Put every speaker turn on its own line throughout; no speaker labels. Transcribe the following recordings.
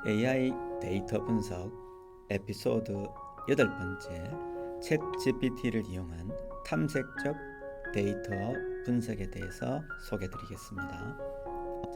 AI 데이터 분석 에피소드 8번째 챗GPT를 이용한 탐색적 데이터 분석에 대해서 소개드리겠습니다.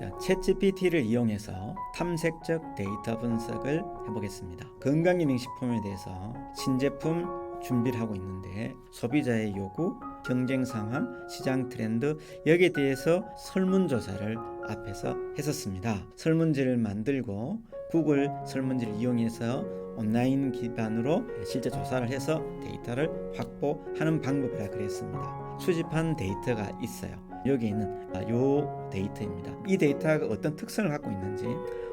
챗GPT를 이용해서 탐색적 데이터 분석을 해보겠습니다. 건강기능식품에 대해서 신제품 준비를 하고 있는데 소비자의 요구, 경쟁 상황, 시장 트렌드 여기에 대해서 설문조사를 앞에서 했었습니다. 설문지를 만들고 구글 설문지를 이용해서 온라인 기반으로 실제 조사를 해서 데이터를 확보하는 방법이라 그랬습니다. 수집한 데이터가 있어요. 여기 있는 요 데이터입니다. 이 데이터가 어떤 특성을 갖고 있는지,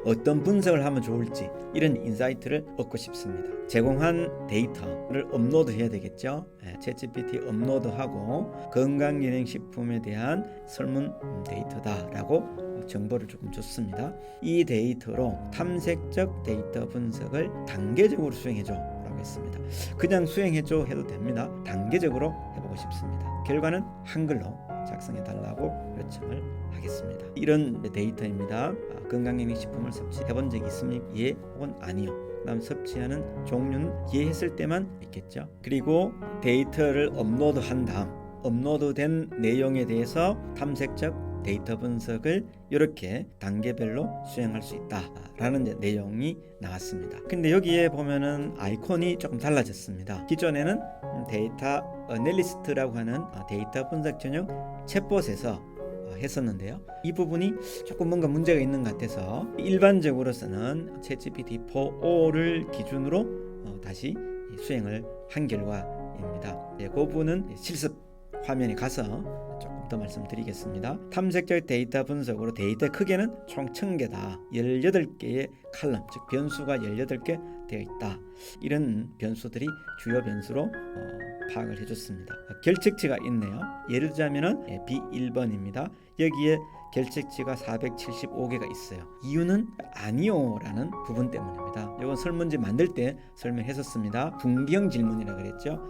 어떤 분석을 하면 좋을지 이런 인사이트를 얻고 싶습니다. 제공한 데이터를 업로드 해야 되겠죠. 챗GPT 업로드하고 건강기능식품에 대한 설문 데이터다라고 정보를 조금 줬습니다. 이 데이터로 탐색적 데이터 분석을 단계적으로 수행해줘 라고 했습니다. 그냥 수행해줘 해도 됩니다. 단계적으로 해보고 싶습니다. 결과는 한글로 작성해 달라고 요청을 하겠습니다. 이런 데이터입니다. 건강기능식품을 섭취해본 적이 있습니까? 예 혹은 아니요. 그다음 섭취하는 종류는 예 했을 때만 있겠죠. 그리고 데이터를 업로드한 다음 업로드된 내용에 대해서 탐색적 데이터 분석을 이렇게 단계별로 수행할 수 있다라는 내용이 나왔습니다. 근데 여기에 보면은 아이콘이 조금 달라졌습니다. 기존에는 데이터 애널리스트라고 하는 데이터 분석 전용 챗봇에서 했었는데요. 이 부분이 조금 뭔가 문제가 있는 것 같아서 일반적으로서는 챗GPT-4.5를 기준으로 다시 수행을 한 결과입니다. 그 부분은 실습 화면에 가서 조금 더 말씀드리겠습니다. 탐색적 데이터 분석으로 데이터 크기는 총 1000개다. 18개의 칼럼, 즉 변수가 18개 되어 있다. 이런 변수들이 주요 변수로 파악을 해줬습니다. 결측치가 있네요. 예를 들자면은 B1번입니다. 여기에 결측치가 475개가 있어요. 이유는 아니오라는 부분 때문입니다. 이건 설문지 만들 때 설명했었습니다. 분기형 질문이라고 그랬죠.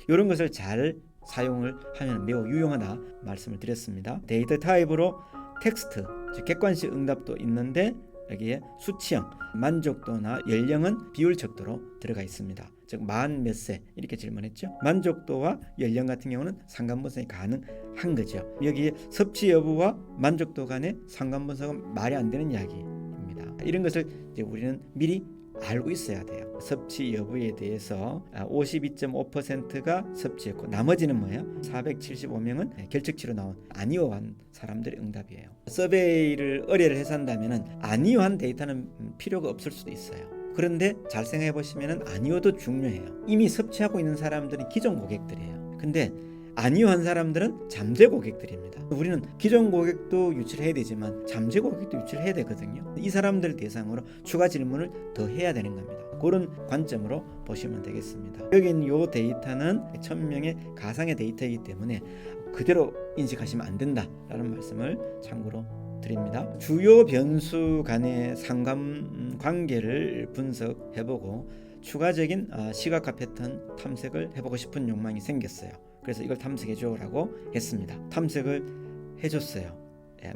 이런 것을 잘 사용을 하면 매우 유용하다 말씀을 드렸습니다. 데이터 타입으로 텍스트, 즉 객관식 응답도 있는데 여기에 수치형, 만족도나 연령은 비율 척도로 들어가 있습니다. 즉 만 몇 세 이렇게 질문했죠. 만족도와 연령 같은 경우는 상관분석이 가능한 거죠. 여기에 섭취 여부와 만족도 간의 상관분석은 말이 안 되는 이야기입니다. 이런 것을 이제 우리는 미리 알고 있어야 돼요. 섭취 여부에 대해서 52.5%가 섭취했고 나머지는 뭐예요? 475명은 결측치로 나온 아니오한 사람들의 응답이에요. 서베이를 의뢰를 해서 한다면 아니오한 데이터는 필요가 없을 수도 있어요. 그런데 잘 생각해 보시면 아니오도 중요해요. 이미 섭취하고 있는 사람들은 기존 고객들이에요. 근데 아니오한 사람들은 잠재 고객들입니다. 우리는 기존 고객도 유치를 해야 되지만 잠재 고객도 유치를 해야 되거든요. 이 사람들 대상으로 추가 질문을 더 해야 되는 겁니다. 그런 관점으로 보시면 되겠습니다. 여기 있는 이 데이터는 1000명의 가상의 데이터이기 때문에 그대로 인식하시면 안 된다라는 말씀을 참고로 드립니다. 주요 변수 간의 상관관계를 분석해보고 추가적인 시각화 패턴 탐색을 해보고 싶은 욕망이 생겼어요. 그래서 이걸 탐색해줘라고 했습니다. 탐색을 해줬어요.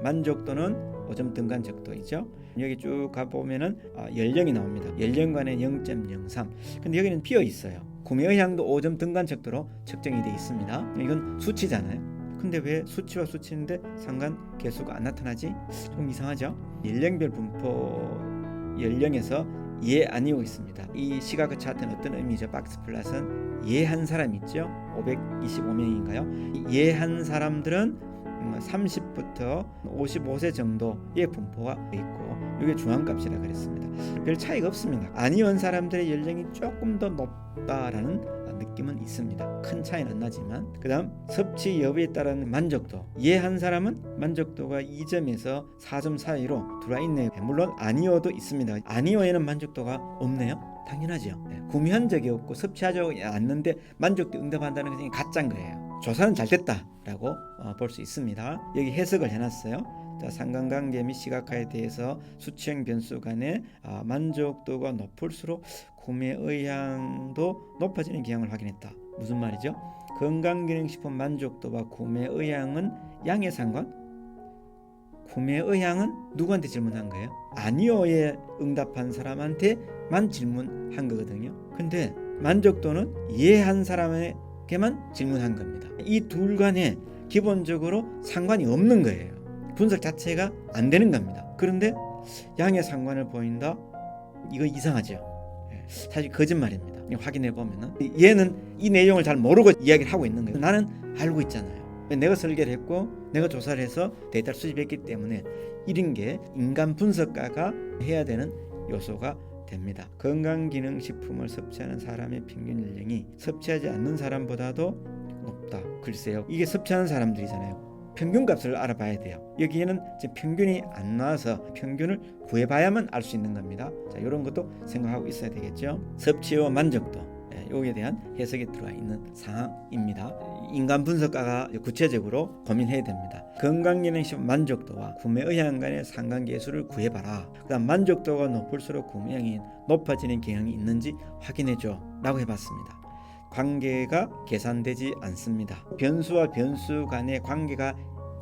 만족도는 5점 등간 적도이죠. 여기 쭉 가보면은 연령이 나옵니다. 연령간의 0.03. 근데 여기는 비어 있어요. 구매 의향도 5점 등간 적도로 측정이 되어 있습니다. 이건 수치잖아요. 근데 왜 수치와 수치인데 상관 개수가 안 나타나지? 좀 이상하죠? 연령별 분포 연령에서 예 아니오 있습니다. 이 시각화 차트는 어떤 의미죠? 박스 플랫은 예 한 사람 있죠? 525명인가요? 예 한 사람들은 30부터 55세 정도의 분포가 있고 이게 중앙값이라 그랬습니다. 별 차이가 없습니다. 아니온 사람들의 연령이 조금 더 높다라는 느낌은 있습니다. 큰 차이는 안 나지만 그 다음 섭취 여부에 따른 만족도 예 한 사람은 만족도가 2점에서 4점 사이로 들어와 있네요. 물론 아니오도 있습니다. 아니오에는 만족도가 없네요. 당연하죠. 구매한 적이 없고 섭취하지 않는데 만족도 응답한다는 것이 가짜인 거예요. 조사는 잘 됐다라고 볼 수 있습니다. 여기 해석을 해놨어요. 자, 상관관계 및 시각화에 대해서 수치형 변수 간의 만족도가 높을수록 구매 의향도 높아지는 경향을 확인했다. 무슨 말이죠? 건강기능식품 만족도와 구매 의향은 양의 상관? 구매 의향은 누구한테 질문한 거예요? 아니요에 응답한 사람한테만 질문한 거거든요. 근데 만족도는 예 한 사람에게만 질문한 겁니다. 이 둘 간에 기본적으로 상관이 없는 거예요. 분석 자체가 안 되는 겁니다. 그런데 양의 상관을 보인다? 이거 이상하죠. 사실 거짓말입니다. 확인해 보면은 얘는 이 내용을 잘 모르고 이야기를 하고 있는 거예요. 나는 알고 있잖아요. 내가 설계를 했고 내가 조사를 해서 데이터를 수집했기 때문에 이런 게 인간 분석가가 해야 되는 요소가 됩니다. 건강기능식품을 섭취하는 사람의 평균 연령이 섭취하지 않는 사람보다도 높다. 글쎄요. 이게 섭취하는 사람들이잖아요. 평균값을 알아봐야 돼요. 여기에는 지금 평균이 안 나와서 평균을 구해봐야만 알 수 있는 겁니다. 자, 이런 것도 생각하고 있어야 되겠죠. 섭취와 만족도, 여기에 대한 해석이 들어와 있는 상황입니다. 인간 분석가가 구체적으로 고민해야 됩니다. 건강기능식품 만족도와 구매 의향 간의 상관계수를 구해봐라. 그다음 만족도가 높을수록 구매 의향이 높아지는 경향이 있는지 확인해줘 라고 해봤습니다. 관계가 계산되지 않습니다. 변수와 변수 간의 관계가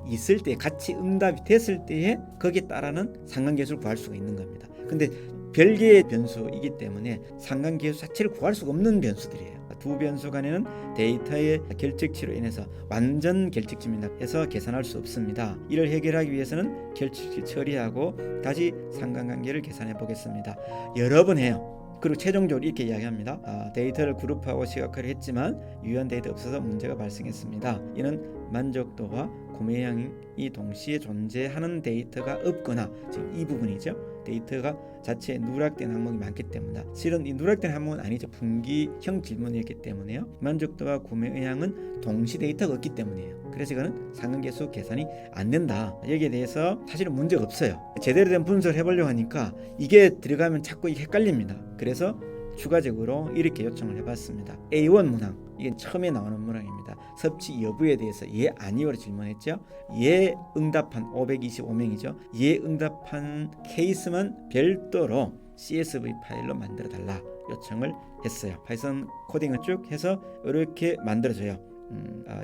있을 때, 같이 응답이 됐을 때에 거기에 따르는 상관계수를 구할 수가 있는 겁니다. 근데 별개의 변수이기 때문에 상관계수 자체를 구할 수가 없는 변수들이에요. 두 변수 간에는 데이터의 결집치로 인해서 완전 결집치입니다. 해서 계산할 수 없습니다. 이를 해결하기 위해서는 결집치 처리하고 다시 상관관계를 계산해 보겠습니다. 여러 번 해요. 그리고 최종적으로 이렇게 이야기합니다. 데이터를 그룹하고 시각화를 했지만 유효한 데이터 없어서 문제가 발생했습니다. 이는 만족도와 구매량이 동시에 존재하는 데이터가 없거나, 지금 이 부분이죠. 데이터가 자체에 누락된 항목이 많기 때문이다. 실은 이 누락된 항목은 아니죠. 분기형 질문이었기 때문에요. 만족도와 구매 의향은 동시 데이터가 없기 때문이에요. 그래서 이거는 상관계수 계산이 안 된다. 여기에 대해서 사실은 문제가 없어요. 제대로 된 분석을 해보려고 하니까 이게 들어가면 자꾸 헷갈립니다. 그래서 추가적으로 이렇게 요청을 해봤습니다. A1 문항, 이게 처음에 나오는 문항입니다. 섭취 여부에 대해서 예 아니오로 질문했죠. 예 응답한 525명이죠. 예 응답한 케이스만 별도로 CSV 파일로 만들어 달라 요청을 했어요. 파이썬 코딩을 쭉 해서 이렇게 만들어줘요.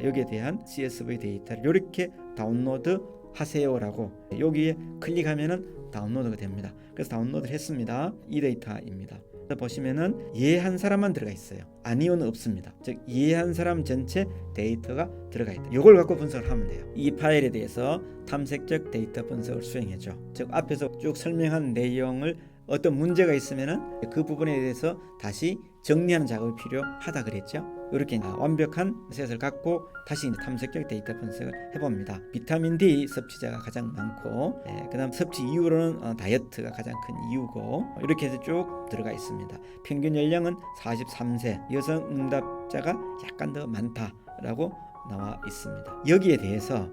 여기에 대한 CSV 데이터를 이렇게 다운로드 하세요라고 여기에 클릭하면은 다운로드가 됩니다. 그래서 다운로드를 했습니다. 이 데이터입니다. 보시면은 예한 사람만 들어가 있어요. 아니오는 없습니다. 즉 예한 사람 전체 데이터가 들어가 있다. 이걸 갖고 분석을 하면 돼요. 이 파일에 대해서 탐색적 데이터 분석을 수행해줘. 즉 앞에서 쭉 설명한 내용을 어떤 문제가 있으면은 그 부분에 대해서 다시 정리하는 작업이 필요하다 그랬죠. 이렇게 완벽한 셋을 갖고 다시 탐색적 데이터 분석을 해봅니다. 비타민 D 섭취자가 가장 많고, 그다음 섭취 이유로는 다이어트가 가장 큰 이유고, 이렇게 해서 쭉 들어가 있습니다. 평균 연령은 43세, 여성 응답자가 약간 더 많다라고 나와 있습니다. 여기에 대해서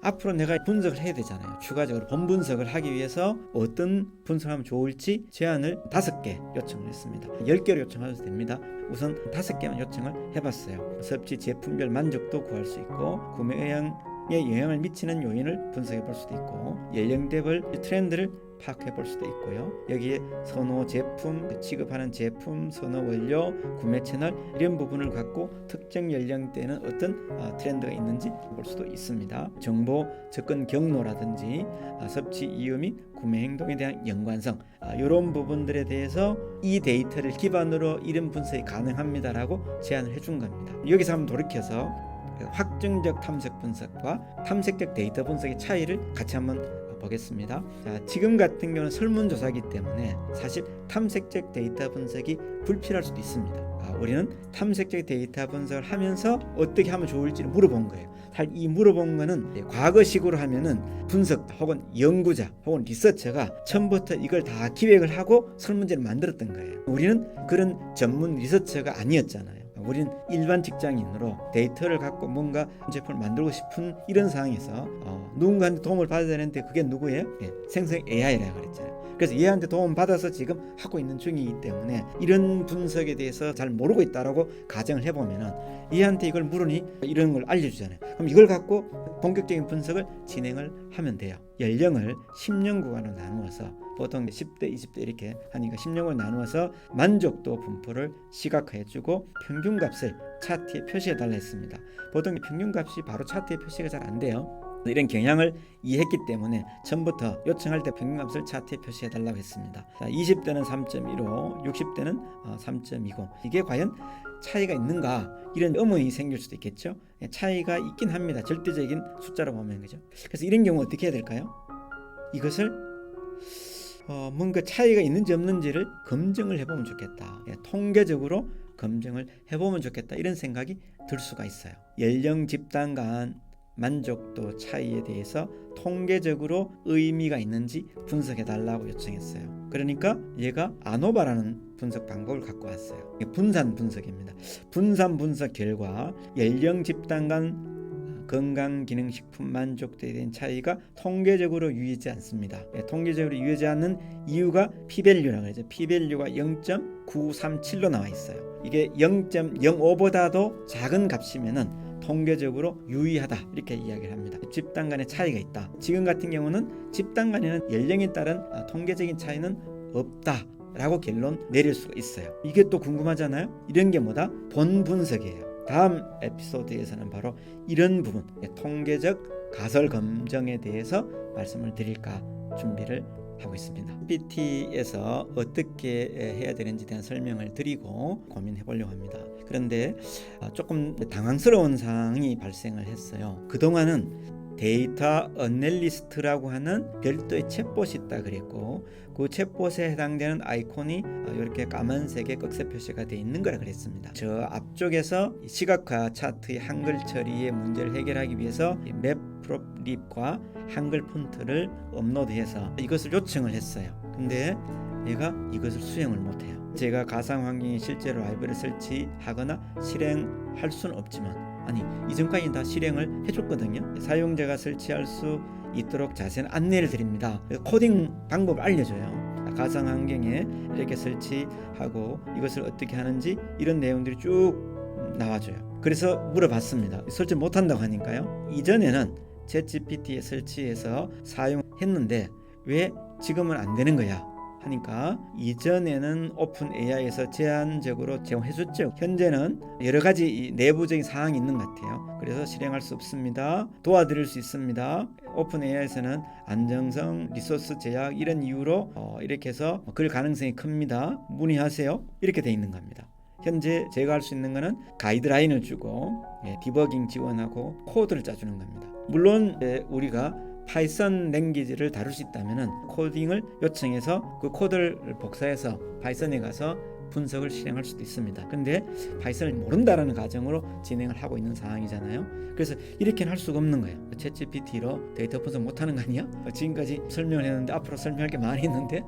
앞으로 내가 분석을 해야 되잖아요. 추가적으로 본분석을 하기 위해서 어떤 분석하면 좋을지 제안을 5개 요청을 했습니다. 10개로 요청하셔도 됩니다. 우선 5개만 요청을 해봤어요. 섭취 제품별 만족도 구할 수 있고, 구매 의향에 영향을 미치는 요인을 분석해 볼 수도 있고, 연령대별 트렌드를 파악해 볼 수도 있고요. 여기에 선호 제품, 취급하는 제품, 선호 원료, 구매 채널, 이런 부분을 갖고 특정 연령대는 어떤 트렌드가 있는지 볼 수도 있습니다. 정보 접근 경로라든지 섭취 이유 및 구매 행동에 대한 연관성, 이런 부분들에 대해서 이 데이터를 기반으로 이런 분석이 가능합니다라고 제안을 해준 겁니다. 여기서 한번 돌이켜서 확증적 탐색 분석과 탐색적 데이터 분석의 차이를 같이 한번 보겠습니다. 자, 지금 같은 경우는 설문조사이기 때문에 사실 탐색적 데이터 분석이 불필요할 수도 있습니다. 우리는 탐색적 데이터 분석을 하면서 어떻게 하면 좋을지를 물어본 거예요. 사실 이 물어본 거는 과거식으로 하면은 분석 혹은 연구자 혹은 리서처가 처음부터 이걸 다 기획을 하고 설문지를 만들었던 거예요. 우리는 그런 전문 리서처가 아니었잖아요. 우리는 일반 직장인으로 데이터를 갖고 뭔가 제품을 만들고 싶은 이런 상황에서 누군가한테 도움을 받아야 되는데 그게 누구예요? 생성 AI라고 그랬잖아요. 그래서 얘한테 도움 받아서 지금 하고 있는 중이기 때문에 이런 분석에 대해서 잘 모르고 있다라고 가정을 해보면은 얘한테 이걸 물으니 이런 걸 알려주잖아요. 그럼 이걸 갖고 본격적인 분석을 진행을 하면 돼요. 연령을 10년 구간으로 나누어서 보통 10대, 20대 이렇게 하니까 10년을 나누어서 만족도 분포를 시각화해주고 평균값을 차트에 표시해달라 했습니다. 보통 평균값이 바로 차트에 표시가 잘 안 돼요. 이런 경향을 이해했기 때문에 처음부터 요청할 때 평균값을 차트에 표시해달라고 했습니다. 20대는 3.15, 60대는 3.20. 이게 과연 차이가 있는가, 이런 의문이 생길 수도 있겠죠. 차이가 있긴 합니다. 절대적인 숫자로 보면. 그죠? 그래서 이런 경우 어떻게 해야 될까요? 이것을 뭔가 차이가 있는지 없는지를 검증을 해보면 좋겠다. 통계적으로 검증을 해보면 좋겠다, 이런 생각이 들 수가 있어요. 연령 집단 간 만족도 차이에 대해서 통계적으로 의미가 있는지 분석해달라고 요청했어요. 그러니까 얘가 아노바라는 분석 방법을 갖고 왔어요. 분산 분석입니다. 분산 분석 결과 연령 집단 간 건강기능식품 만족도에 대한 차이가 통계적으로 유의하지 않습니다. 통계적으로 유의하지 않는 이유가 P밸류라고 하죠. P밸류가 0.937로 나와 있어요. 이게 0.05보다도 작은 값이면은 통계적으로 유의하다, 이렇게 이야기를 합니다. 집단 간의 차이가 있다. 지금 같은 경우는 집단 간에는 연령에 따른 통계적인 차이는 없다 라고 결론 내릴 수가 있어요. 이게 또 궁금하잖아요. 이런 게 뭐다? 본 분석이에요. 다음 에피소드에서는 바로 이런 부분, 통계적 가설 검증에 대해서 말씀을 드릴까 준비를 하고 있습니다. PPT에서 어떻게 해야 되는지에 대한 설명을 드리고 고민해 보려고 합니다. 그런데 조금 당황스러운 사항이 발생을 했어요. 그동안은 데이터 어널리스트라고 하는 별도의 챗봇이 있다 그랬고, 그 챗봇에 해당되는 아이콘이 이렇게 까만색의 꺽쇠 표시가 되어 있는 거라 그랬습니다. 저 앞쪽에서 시각화 차트의 한글 처리의 문제를 해결하기 위해서 맵프롭립과 한글 폰트를 업로드해서 이것을 요청을 했어요. 근데 얘가 이것을 수행을 못해요. 제가 가상 환경에 실제로 라이브를 설치하거나 실행할 수는 없지만, 아니 이전까지 다 실행을 해줬거든요. 사용자가 설치할 수 있도록 자세한 안내를 드립니다. 코딩 방법을 알려줘요. 가상 환경에 이렇게 설치하고 이것을 어떻게 하는지 이런 내용들이 쭉 나와줘요. 그래서 물어봤습니다. 설치 못한다고 하니까요. 이전에는 챗GPT에 설치해서 사용했는데 왜 지금은 안 되는 거야 하니까, 이전에는 오픈 AI에서 제한적으로 제공해줬죠. 현재는 여러 가지 내부적인 사항이 있는 것 같아요. 그래서 실행할 수 없습니다. 도와드릴 수 있습니다. 오픈 AI에서는 안정성, 리소스 제약 이런 이유로 이렇게 해서 그럴 가능성이 큽니다. 문의하세요. 이렇게 돼 있는 겁니다. 현재 제가 할 수 있는 거는 가이드라인을 주고 디버깅 지원하고 코드를 짜주는 겁니다. 물론 우리가 파이썬 랭귀지를 다룰 수 있다면 코딩을 요청해서 그 코드를 복사해서 파이썬에 가서 분석을 실행할 수도 있습니다. 근데 파이썬을 모른다라는 가정으로 진행을 하고 있는 상황이잖아요. 그래서 이렇게는 할 수가 없는 거예요. 챗GPT로 데이터 분석 못하는 거 아니야? 지금까지 설명을 했는데 앞으로 설명할 게 많이 있는데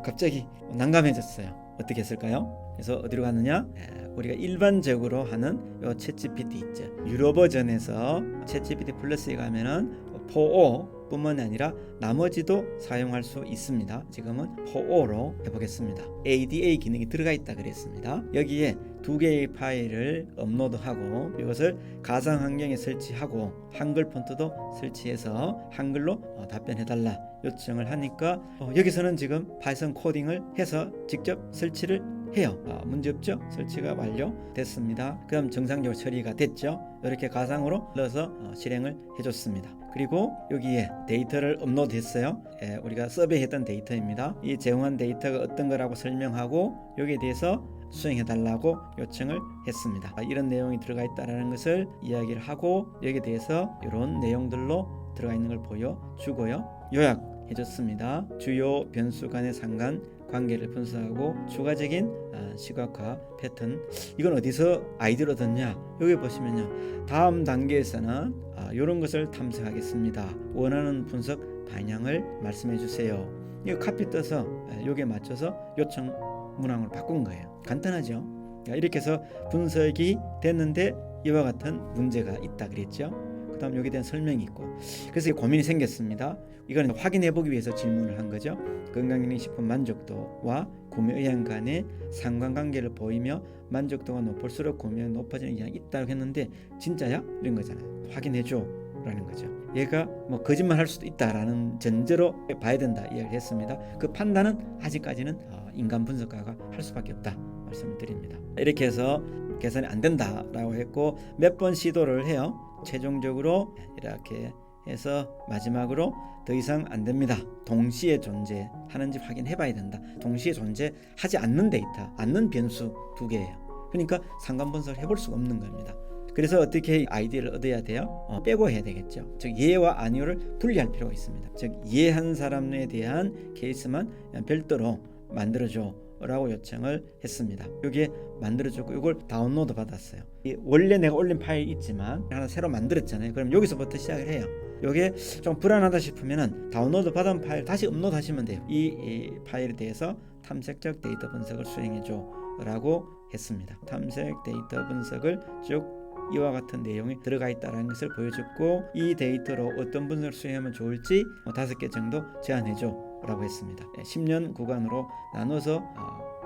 갑자기 난감해졌어요. 어떻게 했을까요? 그래서 어디로 갔느냐? 우리가 일반적으로 하는 요 챗GPT 있죠. 유료 버전에서 챗GPT 플러스에 가면은 4O 뿐만 아니라 나머지도 사용할 수 있습니다. 지금은 4O로 해보겠습니다. ADA 기능이 들어가 있다 그랬습니다. 여기에 두 개의 파일을 업로드하고 이것을 가상 환경에 설치하고 한글 폰트도 설치해서 한글로 답변해달라 요청을 하니까 여기서는 지금 파이썬 코딩을 해서 직접 설치를 해요. 문제없죠? 설치가 완료됐습니다. 그럼 정상적으로 처리가 됐죠. 이렇게 가상으로 넣어서 실행을 해줬습니다. 그리고 여기에 데이터를 업로드했어요. 우리가 서베이했던 데이터입니다. 이 제공한 데이터가 어떤 거라고 설명하고 여기에 대해서 수행해달라고 요청을 했습니다. 이런 내용이 들어가 있다는 것을 이야기를 하고 여기에 대해서 이런 내용들로 들어가 있는 걸 보여주고요. 요약해줬습니다. 주요 변수 간의 상관 관계를 분석하고 추가적인 시각화 패턴, 이건 어디서 아이디어를 얻었냐? 여기 보시면요, 다음 단계에서는 이런 것을 탐색하겠습니다. 원하는 분석 방향을 말씀해 주세요. 이거 카피 떠서 여기에 맞춰서 요청 문항으로 바꾼 거예요. 간단하죠? 이렇게 해서 분석이 됐는데 이와 같은 문제가 있다 그랬죠. 그 다음 여기에 대한 설명이 있고, 그래서 고민이 생겼습니다. 이건 확인해 보기 위해서 질문을 한 거죠. 건강기능식품 만족도와 구매 의향 간의 상관관계를 보이며 만족도가 높을수록 구매가 높아지는 경향이 있다고 했는데 진짜야? 이런 거잖아요. 확인해 줘 라는 거죠. 얘가 뭐 거짓말 할 수도 있다라는 전제로 봐야 된다 이야기를 했습니다. 그 판단은 아직까지는 인간 분석가가 할 수밖에 없다 말씀을 드립니다. 이렇게 해서 계산이 안 된다라고 했고 몇 번 시도를 해요. 최종적으로 이렇게 해서 마지막으로 더 이상 안 됩니다. 동시에 존재하는지 확인해 봐야 된다. 동시에 존재하지 않는 데이터, 않는 변수 두 개예요. 그러니까 상관 분석을 해볼 수가 없는 겁니다. 그래서 어떻게 아이디어를 얻어야 돼요? 빼고 해야 되겠죠. 즉 예와 아니오를 분리할 필요가 있습니다. 즉 예한 사람에 대한 케이스만 별도로 만들어줘 라고 요청을 했습니다. 여기에 만들어주고 이걸 다운로드 받았어요. 원래 내가 올린 파일이 있지만 하나 새로 만들었잖아요. 그럼 여기서부터 시작을 해요. 이게 좀 불안하다 싶으면은 다운로드 받은 파일 다시 업로드 하시면 돼요. 이 파일에 대해서 탐색적 데이터 분석을 수행해줘 라고 했습니다. 탐색 데이터 분석을 쭉 이와 같은 내용이 들어가 있다는 것을 보여줬고, 이 데이터로 어떤 분석을 수행하면 좋을지 5개 정도 제안해줘 라고 했습니다. 10년 구간으로 나눠서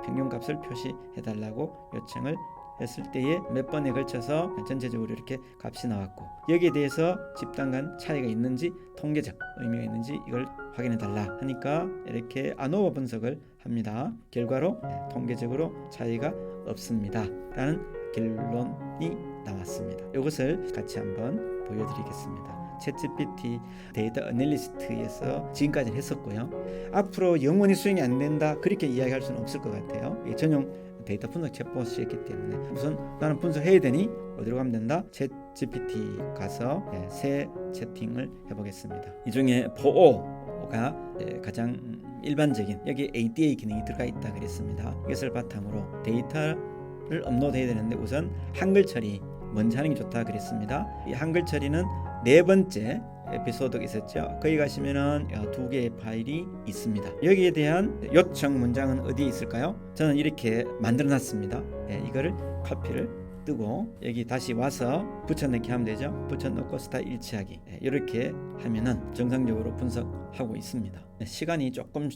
평균값을 표시해달라고 요청을 했을 때에 몇 번에 걸쳐서 전체적으로 이렇게 값이 나왔고, 여기에 대해서 집단 간 차이가 있는지, 통계적 의미가 있는지 이걸 확인해달라 하니까 이렇게 아노바 분석을 합니다. 결과로 통계적으로 차이가 없습니다 라는 결론이 나왔습니다. 이것을 같이 한번 보여드리겠습니다. 챗GPT 데이터 애널리스트에서 지금까지 했었고요. 앞으로 영원히 수행이 안 된다 그렇게 이야기할 수는 없을 것 같아요. 전용 데이터 분석 챗봇이었기 때문에 우선 나는 분석해야 되니 어디로 가면 된다? 챗GPT 가서 새 채팅을 해보겠습니다. 이 중에 포오가 가장 일반적인, 여기 ADA 기능이 들어가 있다 그랬습니다. 이것을 바탕으로 데이터를 업로드해야 되는데 우선 한글 처리 먼저 하는 게 좋다 그랬습니다. 이 한글 처리는 4번째 에피소드가 있었죠. 거기 가시면은 2개의 파일이 있습니다. 여기에 대한 요청 문장은 어디에 있을까요? 저는 이렇게 만들어 놨습니다. 이거를 카피를 뜨고 여기 다시 와서 붙여넣기 하면 되죠. 붙여넣고 스타일 일치하기, 이렇게 하면은 정상적으로 분석하고 있습니다. 시간이 조금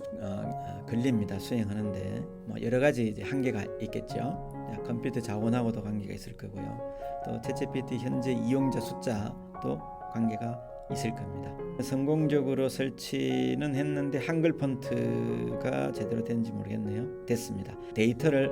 걸립니다. 수행하는데 여러 가지 이제 한계가 있겠죠. 컴퓨터 자원하고도 관계가 있을 거고요. 또 챗GPT 현재 이용자 숫자도 관계가 있을 겁니다. 성공적으로 설치는 했는데 한글 폰트가 제대로 되는지 모르겠네요. 됐습니다. 데이터를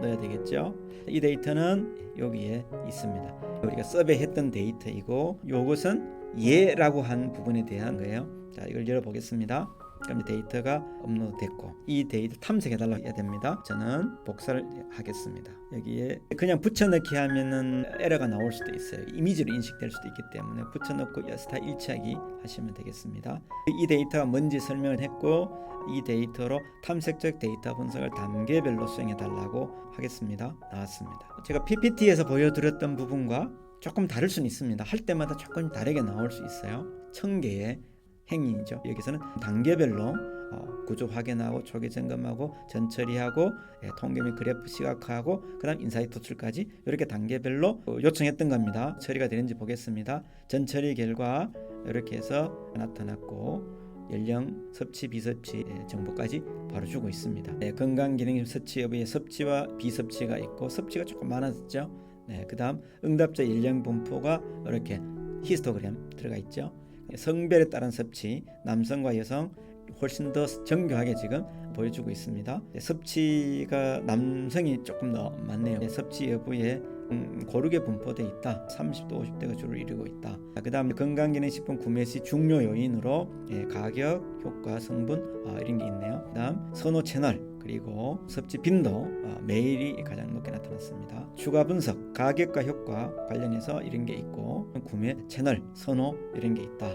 넣어야 되겠죠. 이 데이터는 여기에 있습니다. 우리가 서베이했던 데이터이고, 이것은 예라고 한 부분에 대한 거예요. 자, 이걸 열어보겠습니다. 그럼 데이터가 업로드됐고, 이 데이터 탐색해달라고 해야 됩니다. 저는 복사를 하겠습니다. 여기에 그냥 붙여넣기 하면은 에러가 나올 수도 있어요. 이미지로 인식될 수도 있기 때문에 붙여넣고 스타일 일치하기 하시면 되겠습니다. 이 데이터가 뭔지 설명을 했고, 이 데이터로 탐색적 데이터 분석을 단계별로 수행해달라고 하겠습니다. 나왔습니다. 제가 PPT에서 보여드렸던 부분과 조금 다를 수는 있습니다. 할 때마다 조금 다르게 나올 수 있어요. 1000개의 행위죠. 여기서는 단계별로 구조 확인하고 초기 점검하고 전처리하고 통계 및 그래프 시각화하고 그다음 인사이트 도출까지 이렇게 단계별로 요청했던 겁니다. 처리가 되는지 보겠습니다. 전처리 결과 이렇게 해서 나타났고, 연령, 섭취, 비섭취 정보까지 바로 주고 있습니다. 건강기능 섭취 여부에 섭취와 비섭취가 있고, 섭취가 조금 많아졌죠. 그 다음 응답자 연령 분포가 이렇게 히스토그램 들어가 있죠. 성별에 따른 섭취, 남성과 여성 훨씬 더 정교하게 지금 보여주고 있습니다. 섭취가 남성이 조금 더 많네요. 섭취 여부에 고르게 분포되어 있다. 30대 50대가 주를 이루고 있다. 그 다음 건강기능식품 구매 시 중요 요인으로 가격, 효과, 성분 이런 게 있네요. 그 다음 선호 채널, 그리고 섭취 빈도, 매일이 가장 높게 나타났습니다. 추가 분석, 가격과 효과 관련해서 이런 게 있고, 구매 채널, 선호 이런 게 있다.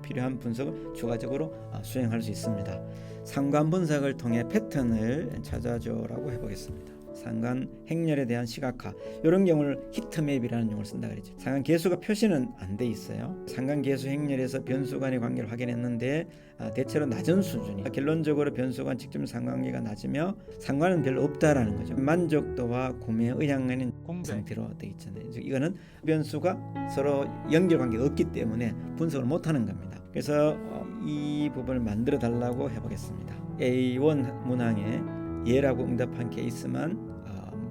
필요한 분석을 추가적으로 수행할 수 있습니다. 상관 분석을 통해 패턴을 찾아줘라고 해보겠습니다. 상관 행렬에 대한 시각화, 이런 경우를 히트맵이라는 용어를 쓴다 그랬죠. 상관 계수가 표시는 안 돼 있어요. 상관 계수 행렬에서 변수 간의 관계를 확인했는데 대체로 낮은 수준이, 결론적으로 변수 간 직접 상관관계가 낮으며 상관은 별로 없다라는 거죠. 만족도와 구매 의향에는 상태로 돼 있잖아요. 이거는 변수가 서로 연결관계가 없기 때문에 분석을 못하는 겁니다. 그래서 이 부분을 만들어 달라고 해보겠습니다. A1 문항에 예라고 응답한 케이스만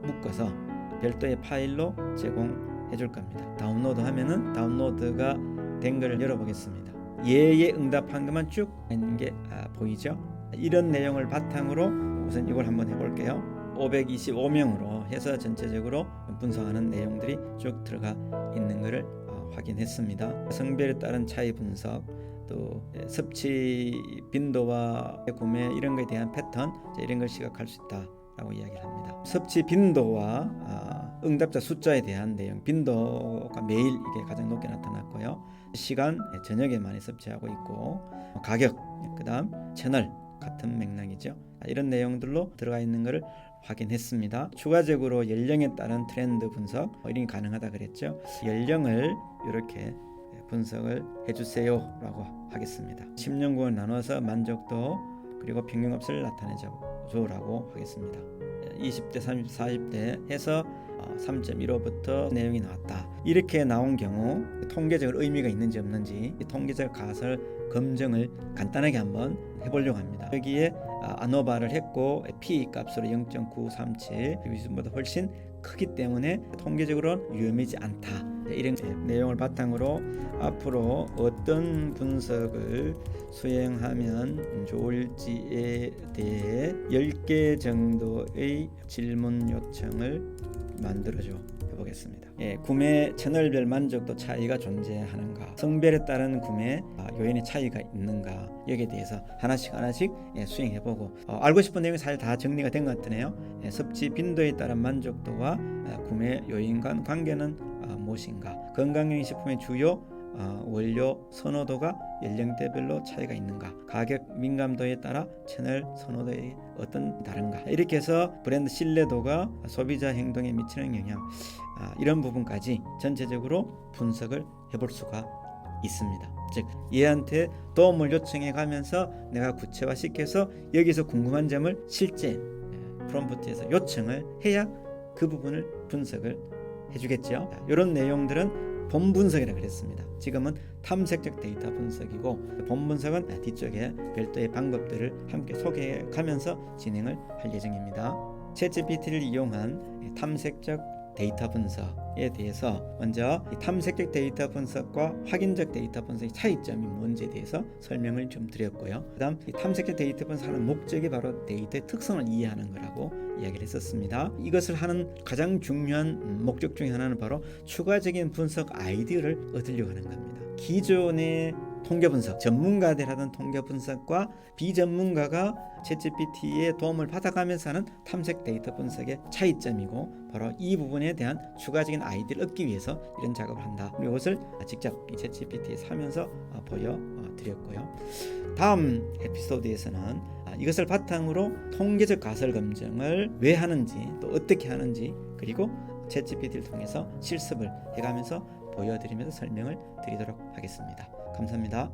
묶어서 별도의 파일로 제공해 줄 겁니다. 다운로드 하면은 다운로드가 된 거를 열어보겠습니다. 예에 응답한 것만 쭉 있는 게 보이죠? 이런 내용을 바탕으로 우선 이걸 한번 해볼게요. 525명으로 해서 전체적으로 분석하는 내용들이 쭉 들어가 있는 것을 확인했습니다. 성별에 따른 차이 분석, 또 섭취 빈도와 구매 이런 것에 대한 패턴, 이런 걸 시각할 수 있다라고 이야기를 합니다. 섭취 빈도와 응답자 숫자에 대한 내용, 빈도가 매일 이게 가장 높게 나타났고요. 시간, 저녁에 많이 섭취하고 있고, 가격, 그다음 채널 같은 맥락이죠. 이런 내용들로 들어가 있는 것을 확인했습니다. 추가적으로 연령에 따른 트렌드 분석 이런 게 가능하다 그랬죠. 연령을 이렇게 분석을 해주세요 라고 하겠습니다. 10년군을 나눠서 만족도 그리고 평균값을 나타내줘라고 하겠습니다. 20대, 30대, 40대 해서 3.15부터 내용이 나왔다. 이렇게 나온 경우 통계적으로 의미가 있는지 없는지 통계적 가설 검증을 간단하게 한번 해보려고 합니다. 여기에 아노바를 했고 P 값으로 0.937 위수보다 훨씬 크기 때문에 통계적으로는 위험하지 않다. 이런 내용을 바탕으로 앞으로 어떤 분석을 수행하면 좋을지에 대해 10개 정도의 질문 요청을 만들어줘 보겠습니다. 구매 채널별 만족도 차이가 존재하는가, 성별에 따른 구매 요인의 차이가 있는가, 여기에 대해서 하나씩 수행해보고 알고 싶은 내용이 사실 다 정리가 된 것 같으네요. 섭취 빈도에 따른 만족도와 구매 요인 간 관계는 무엇인가, 건강용 식품의 주요 원료 선호도가 연령대별로 차이가 있는가, 가격 민감도에 따라 채널 선호도에 어떤 다른가, 이렇게 해서 브랜드 신뢰도가 소비자 행동에 미치는 영향, 이런 부분까지 전체적으로 분석을 해볼 수가 있습니다. 즉 얘한테 도움을 요청해 가면서 내가 구체화시켜서 여기서 궁금한 점을 실제 프롬프트에서 요청을 해야 그 부분을 분석을 해주겠죠. 이런 내용들은 본 분석이라고 그랬습니다. 지금은 탐색적 데이터 분석이고 본 분석은 뒤쪽에 별도의 방법들을 함께 소개해 가면서 진행을 할 예정입니다. 챗GPT를 이용한 탐색적 데이터 분석에 대해서 먼저 이 탐색적 데이터 분석과 확인적 데이터 분석의 차이점이 뭔지에 대해서 설명을 좀 드렸고요. 그 다음 이 탐색적 데이터 분석하는 목적이 바로 데이터의 특성을 이해하는 거라고 이야기를 했었습니다. 이것을 하는 가장 중요한 목적 중에 하나는 바로 추가적인 분석 아이디어를 얻으려고 하는 겁니다. 기존의 통계 분석, 전문가들 하던 통계 분석과 비전문가가 챗GPT의 도움을 받아가면서 하는 탐색 데이터 분석의 차이점이고, 바로 이 부분에 대한 추가적인 아이디어를 얻기 위해서 이런 작업을 한다. 이것을 직접 이 챗GPT에서 하면서 보여드렸고요. 다음 에피소드에서는 이것을 바탕으로 통계적 가설 검증을 왜 하는지, 또 어떻게 하는지, 그리고 챗GPT를 통해서 실습을 해가면서 보여드리면서 설명을 드리도록 하겠습니다. 감사합니다.